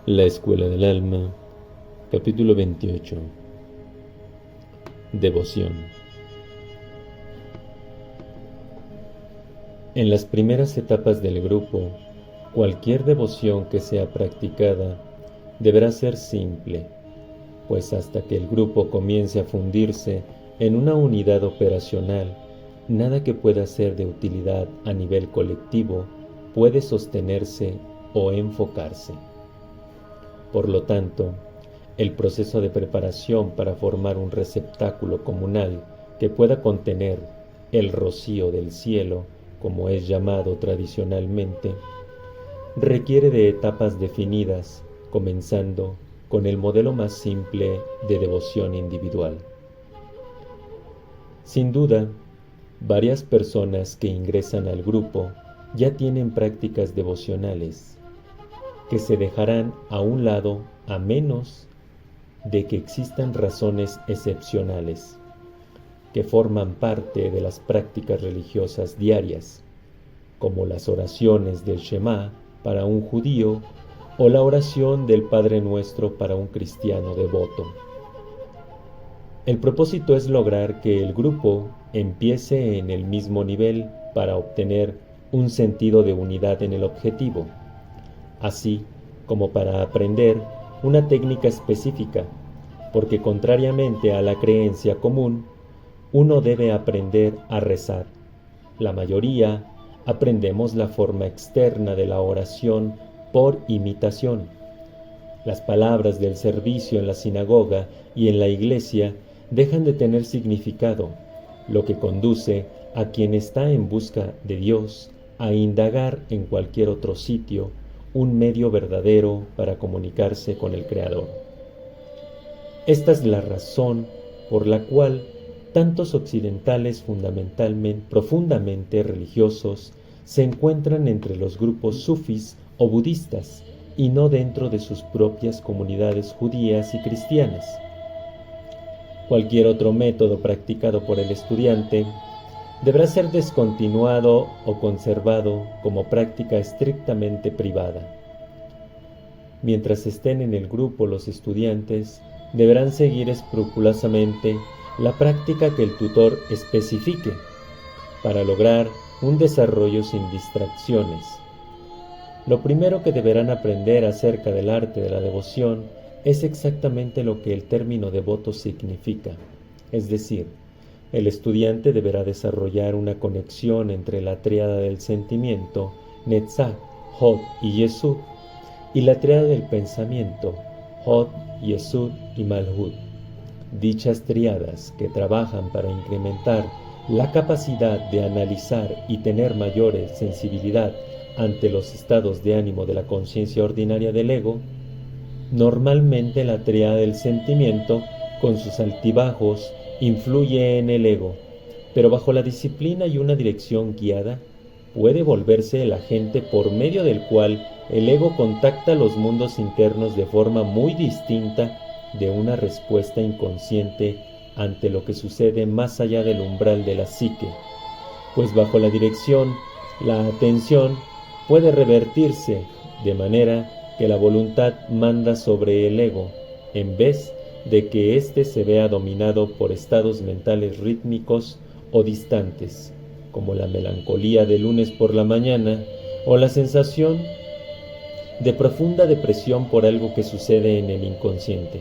La Escuela del Alma, capítulo 28. Devoción. En las primeras etapas del grupo, cualquier devoción que sea practicada deberá ser simple, pues hasta que el grupo comience a fundirse en una unidad operacional, nada que pueda ser de utilidad a nivel colectivo puede sostenerse o enfocarse. Por lo tanto, el proceso de preparación para formar un receptáculo comunal que pueda contener el rocío del cielo, como es llamado tradicionalmente, requiere de etapas definidas, comenzando con el modelo más simple de devoción individual. Sin duda, varias personas que ingresan al grupo ya tienen prácticas devocionales que se dejarán a un lado a menos de que existan razones excepcionales que forman parte de las prácticas religiosas diarias, como las oraciones del Shema para un judío o la oración del Padre Nuestro para un cristiano devoto. El propósito es lograr que el grupo empiece en el mismo nivel para obtener un sentido de unidad en el objetivo, así como para aprender una técnica específica, porque contrariamente a la creencia común, uno debe aprender a rezar. La mayoría aprendemos la forma externa de la oración por imitación. Las palabras del servicio en la sinagoga y en la iglesia dejan de tener significado, lo que conduce a quien está en busca de Dios a indagar en cualquier otro sitio un medio verdadero para comunicarse con el Creador. Esta es la razón por la cual tantos occidentales profundamente religiosos se encuentran entre los grupos sufís o budistas y no dentro de sus propias comunidades judías y cristianas. Cualquier otro método practicado por el estudiante deberá ser descontinuado o conservado como práctica estrictamente privada. Mientras estén en el grupo, los estudiantes deberán seguir escrupulosamente la práctica que el tutor especifique para lograr un desarrollo sin distracciones. Lo primero que deberán aprender acerca del arte de la devoción es exactamente lo que el término devoto significa, es decir, el estudiante deberá desarrollar una conexión entre la tríada del sentimiento, Netzach, Hod y Yesud, y la tríada del pensamiento, Hod, Yesud y Malhut. Dichas tríadas, que trabajan para incrementar la capacidad de analizar y tener mayor sensibilidad ante los estados de ánimo de la conciencia ordinaria del ego, normalmente la tríada del sentimiento, con sus altibajos, influye en el ego, pero bajo la disciplina y una dirección guiada, puede volverse el agente por medio del cual el ego contacta los mundos internos de forma muy distinta de una respuesta inconsciente ante lo que sucede más allá del umbral de la psique, pues bajo la dirección, la atención puede revertirse de manera que la voluntad manda sobre el ego, en vez de que éste se vea dominado por estados mentales rítmicos o distantes, como la melancolía de lunes por la mañana o la sensación de profunda depresión por algo que sucede en el inconsciente.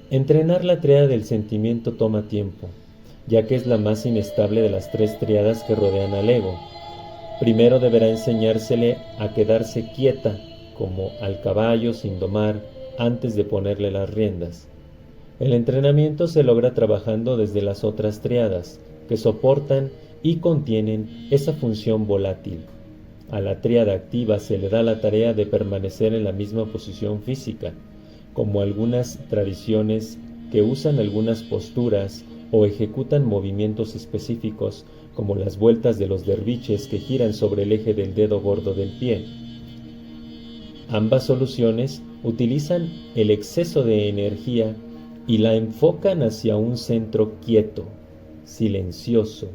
Entrenar la tríada del sentimiento toma tiempo, ya que es la más inestable de las tres tríadas que rodean al ego. Primero deberá enseñársele a quedarse quieta, como al caballo sin domar, antes de ponerle las riendas. El entrenamiento se logra trabajando desde las otras tríadas, que soportan y contienen esa función volátil. A la tríada activa se le da la tarea de permanecer en la misma posición física, como algunas tradiciones que usan algunas posturas o ejecutan movimientos específicos, como las vueltas de los derviches que giran sobre el eje del dedo gordo del pie. Ambas soluciones utilizan el exceso de energía y la enfocan hacia un centro quieto, silencioso,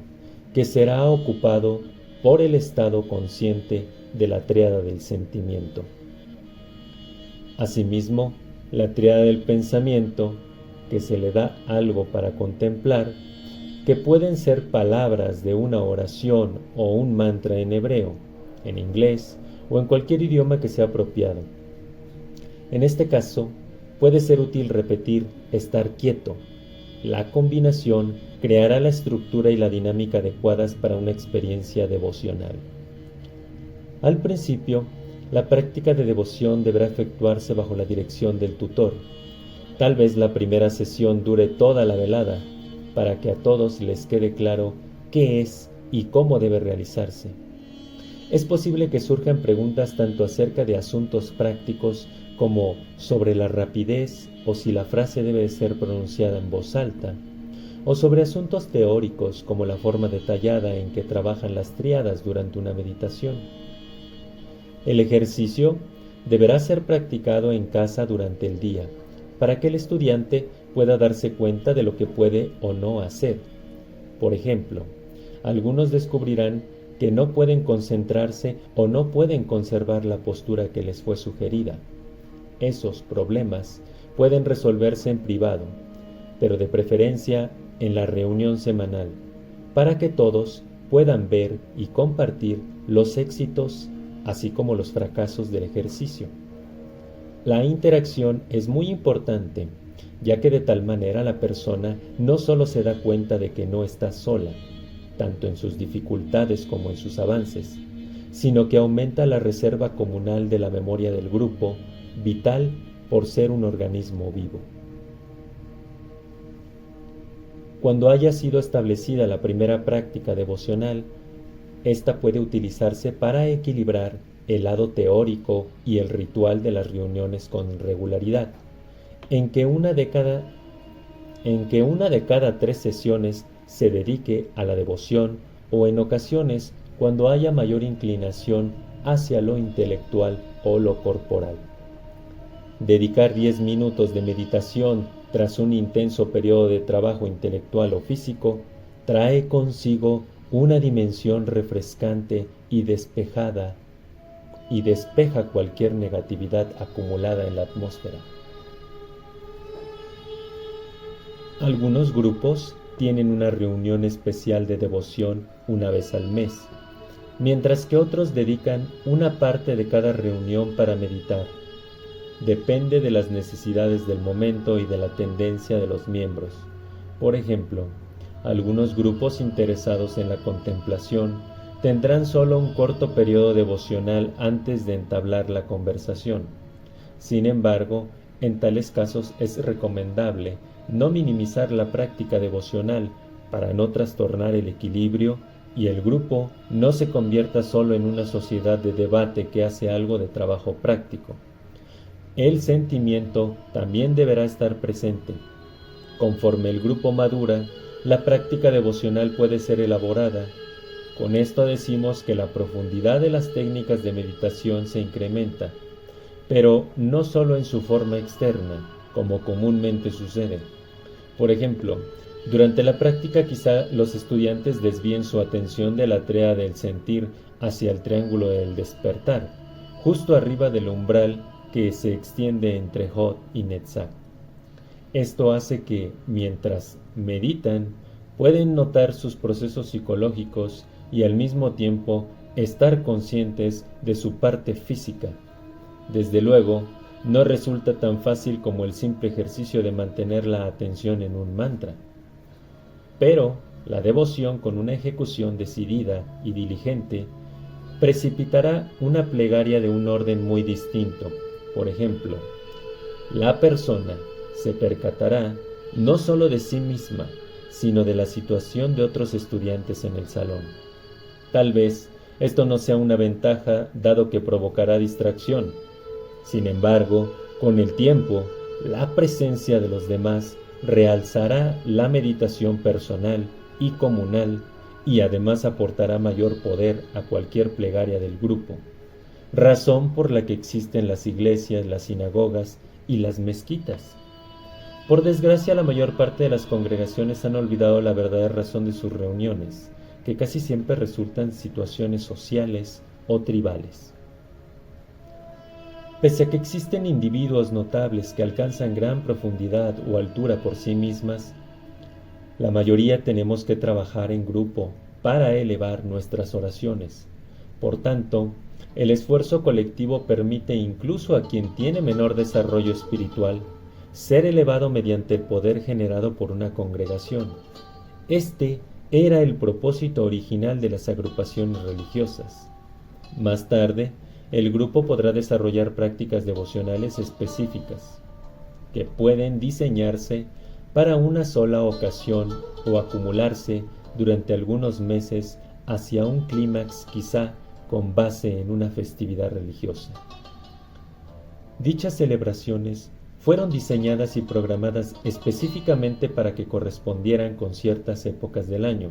que será ocupado por el estado consciente de la tríada del sentimiento. Asimismo, la tríada del pensamiento, que se le da algo para contemplar, que pueden ser palabras de una oración o un mantra en hebreo, en inglés o en cualquier idioma que sea apropiado. En este caso, puede ser útil repetir estar quieto. La combinación creará la estructura y la dinámica adecuadas para una experiencia devocional. Al principio, la práctica de devoción deberá efectuarse bajo la dirección del tutor. Tal vez la primera sesión dure toda la velada, para que a todos les quede claro qué es y cómo debe realizarse. Es posible que surjan preguntas tanto acerca de asuntos prácticos como sobre la rapidez o si la frase debe ser pronunciada en voz alta, o sobre asuntos teóricos como la forma detallada en que trabajan las tríadas durante una meditación. El ejercicio deberá ser practicado en casa durante el día, para que el estudiante pueda darse cuenta de lo que puede o no hacer. Por ejemplo, algunos descubrirán que no pueden concentrarse o no pueden conservar la postura que les fue sugerida. Esos problemas pueden resolverse en privado, pero de preferencia en la reunión semanal, para que todos puedan ver y compartir los éxitos así como los fracasos del ejercicio. La interacción es muy importante, ya que de tal manera la persona no solo se da cuenta de que no está sola, tanto en sus dificultades como en sus avances, sino que aumenta la reserva comunal de la memoria del grupo, vital por ser un organismo vivo. Cuando haya sido establecida la primera práctica devocional, esta puede utilizarse para equilibrar el lado teórico y el ritual de las reuniones con regularidad, en que una de cada 3 sesiones se dedique a la devoción o en ocasiones cuando haya mayor inclinación hacia lo intelectual o lo corporal. Dedicar 10 minutos de meditación tras un intenso periodo de trabajo intelectual o físico trae consigo una dimensión refrescante y despejada y despeja cualquier negatividad acumulada en la atmósfera. Algunos grupos tienen una reunión especial de devoción una vez al mes, mientras que otros dedican una parte de cada reunión para meditar. Depende de las necesidades del momento y de la tendencia de los miembros. Por ejemplo, algunos grupos interesados en la contemplación tendrán solo un corto periodo devocional antes de entablar la conversación. Sin embargo, en tales casos es recomendable no minimizar la práctica devocional para no trastornar el equilibrio y el grupo no se convierta solo en una sociedad de debate que hace algo de trabajo práctico. El sentimiento también deberá estar presente. Conforme el grupo madura, la práctica devocional puede ser elaborada. Con esto decimos que la profundidad de las técnicas de meditación se incrementa, pero no solo en su forma externa, como comúnmente sucede. Por ejemplo, durante la práctica quizá los estudiantes desvíen su atención de la tríada del sentir hacia el triángulo del despertar, justo arriba del umbral que se extiende entre Hod y Netzach. Esto hace que, mientras meditan, pueden notar sus procesos psicológicos y al mismo tiempo estar conscientes de su parte física. Desde luego, no resulta tan fácil como el simple ejercicio de mantener la atención en un mantra. Pero la devoción con una ejecución decidida y diligente precipitará una plegaria de un orden muy distinto. Por ejemplo, la persona se percatará no solo de sí misma, sino de la situación de otros estudiantes en el salón. Tal vez esto no sea una ventaja, dado que provocará distracción. Sin embargo, con el tiempo, la presencia de los demás realzará la meditación personal y comunal y además aportará mayor poder a cualquier plegaria del grupo, razón por la que existen las iglesias, las sinagogas y las mezquitas. Por desgracia, la mayor parte de las congregaciones han olvidado la verdadera razón de sus reuniones, que casi siempre resultan situaciones sociales o tribales. Pese a que existen individuos notables que alcanzan gran profundidad o altura por sí mismas, la mayoría tenemos que trabajar en grupo para elevar nuestras oraciones. Por tanto, el esfuerzo colectivo permite incluso a quien tiene menor desarrollo espiritual ser elevado mediante el poder generado por una congregación. Este era el propósito original de las agrupaciones religiosas. Más tarde, el grupo podrá desarrollar prácticas devocionales específicas, que pueden diseñarse para una sola ocasión o acumularse durante algunos meses hacia un clímax quizá con base en una festividad religiosa. Dichas celebraciones fueron diseñadas y programadas específicamente para que correspondieran con ciertas épocas del año,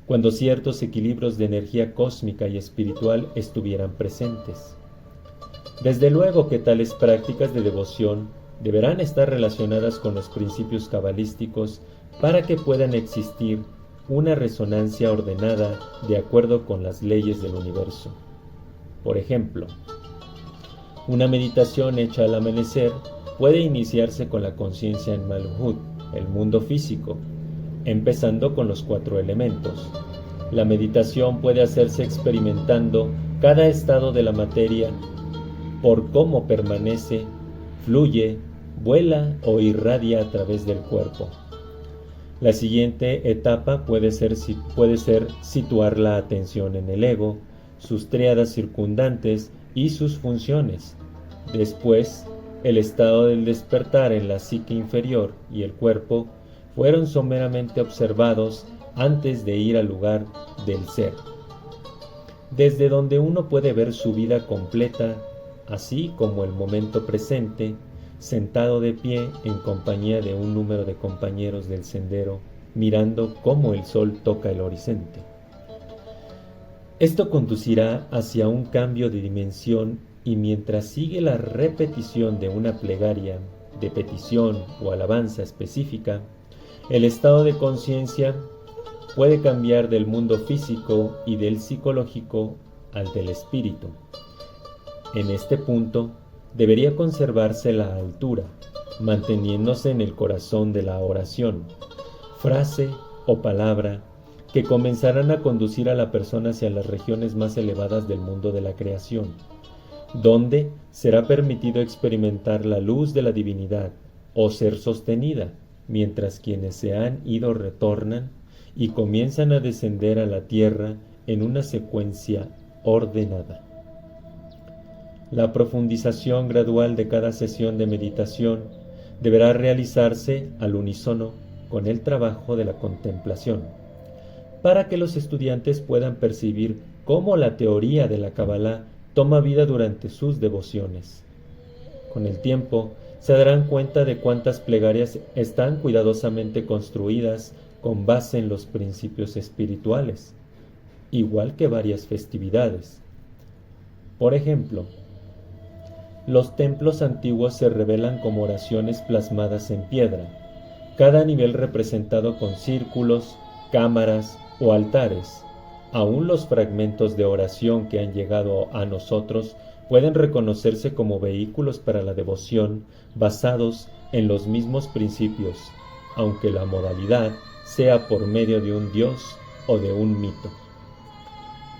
cuando ciertos equilibrios de energía cósmica y espiritual estuvieran presentes. Desde luego que tales prácticas de devoción deberán estar relacionadas con los principios cabalísticos para que puedan existir una resonancia ordenada de acuerdo con las leyes del universo. Por ejemplo, una meditación hecha al amanecer puede iniciarse con la conciencia en Malhut, el mundo físico, empezando con los 4 elementos. La meditación puede hacerse experimentando cada estado de la materia por cómo permanece, fluye, vuela o irradia a través del cuerpo. La siguiente etapa puede ser situar la atención en el ego, sus tríadas circundantes y sus funciones. Después, el estado del despertar en la psique inferior y el cuerpo fueron someramente observados antes de ir al lugar del ser, desde donde uno puede ver su vida completa, así como el momento presente, sentado de pie en compañía de un número de compañeros del sendero, mirando cómo el sol toca el horizonte. Esto conducirá hacia un cambio de dimensión y mientras sigue la repetición de una plegaria, de petición o alabanza específica, el estado de conciencia puede cambiar del mundo físico y del psicológico al del espíritu. En este punto, debería conservarse la altura, manteniéndose en el corazón de la oración, frase o palabra que comenzarán a conducir a la persona hacia las regiones más elevadas del mundo de la creación, donde será permitido experimentar la luz de la divinidad o ser sostenida, mientras quienes se han ido retornan y comienzan a descender a la tierra en una secuencia ordenada. La profundización gradual de cada sesión de meditación deberá realizarse al unísono con el trabajo de la contemplación, para que los estudiantes puedan percibir cómo la teoría de la Kabbalah toma vida durante sus devociones. Con el tiempo, se darán cuenta de cuántas plegarias están cuidadosamente construidas con base en los principios espirituales, igual que varias festividades. Por ejemplo, los templos antiguos se revelan como oraciones plasmadas en piedra, cada nivel representado con círculos, cámaras o altares. Aún los fragmentos de oración que han llegado a nosotros pueden reconocerse como vehículos para la devoción basados en los mismos principios, aunque la modalidad sea por medio de un dios o de un mito.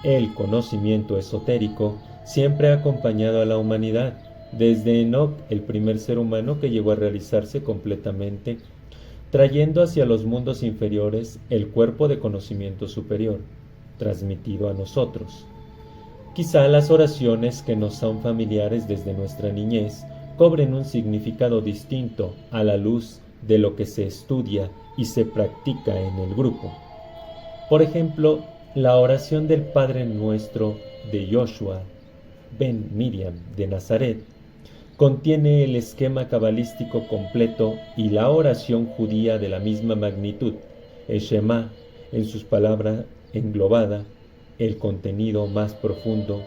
El conocimiento esotérico siempre ha acompañado a la humanidad, desde Enoch, el primer ser humano que llegó a realizarse completamente, trayendo hacia los mundos inferiores el cuerpo de conocimiento superior, transmitido a nosotros. Quizá las oraciones que nos son familiares desde nuestra niñez cobren un significado distinto a la luz de lo que se estudia y se practica en el grupo. Por ejemplo, la oración del Padre Nuestro de Joshua ben Miriam de Nazaret contiene el esquema cabalístico completo y la oración judía de la misma magnitud, el Shema, en sus palabras englobada, el contenido más profundo,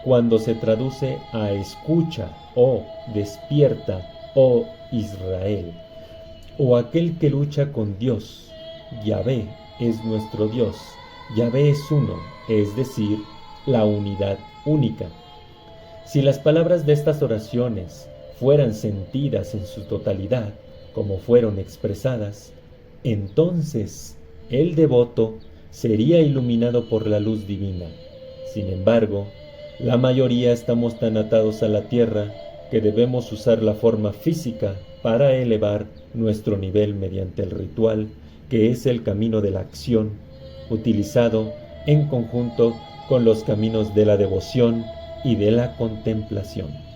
cuando se traduce a escucha o despierta, oh Israel, o aquel que lucha con Dios. Yahvé es nuestro Dios, Yahvé es uno, es decir, la unidad única. Si las palabras de estas oraciones fueran sentidas en su totalidad, como fueron expresadas, entonces el devoto sería iluminado por la luz divina. Sin embargo, la mayoría estamos tan atados a la tierra que debemos usar la forma física para elevar nuestro nivel mediante el ritual, que es el camino de la acción, utilizado en conjunto con los caminos de la devoción y de la contemplación.